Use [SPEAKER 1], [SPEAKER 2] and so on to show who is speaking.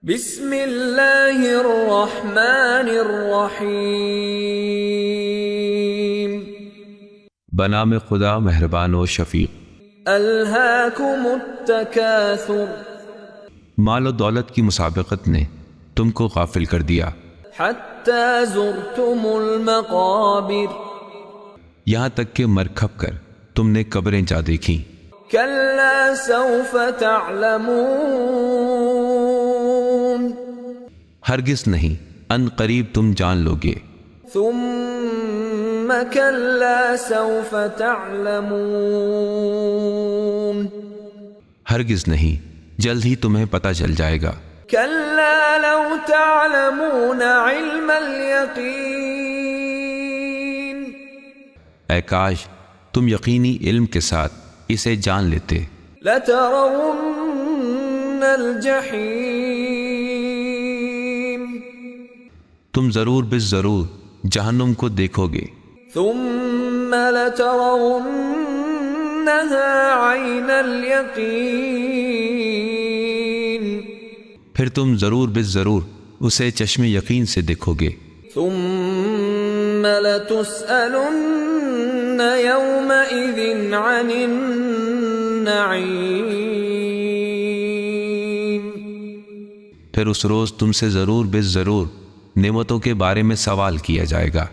[SPEAKER 1] بسم اللہ الرحمن الرحیم
[SPEAKER 2] بنام خدا مہربان و شفیق۔
[SPEAKER 1] الہاکم التکاثر،
[SPEAKER 2] مال و دولت کی مسابقت نے تم کو غافل کر دیا،
[SPEAKER 1] حتی زرتم المقابر،
[SPEAKER 2] یہاں تک کہ مر کھپ کر تم نے قبریں جا دیکھیں۔
[SPEAKER 1] کلا سوف تعلمون،
[SPEAKER 2] ہرگز نہیں، ان قریب تم جان لوگے۔
[SPEAKER 1] ثم کلا سوف تعلمون،
[SPEAKER 2] ہرگز نہیں، جلد ہی تمہیں پتہ چل جائے گا۔
[SPEAKER 1] کلا لو تعلمون علم الیقین،
[SPEAKER 2] اے کاش تم یقینی علم کے ساتھ اسے جان لیتے۔
[SPEAKER 1] لترون الجحیم،
[SPEAKER 2] تم ضرور بالضرور جہنم کو دیکھو گے۔
[SPEAKER 1] ثم لترونها عین الیقین،
[SPEAKER 2] پھر تم ضرور بالضرور اسے چشم یقین سے دیکھو گے۔
[SPEAKER 1] ثم لتسألن یومئذ عن النعیم،
[SPEAKER 2] پھر اس روز تم سے ضرور بالضرور نعمتوں کے بارے میں سوال کیا جائے گا۔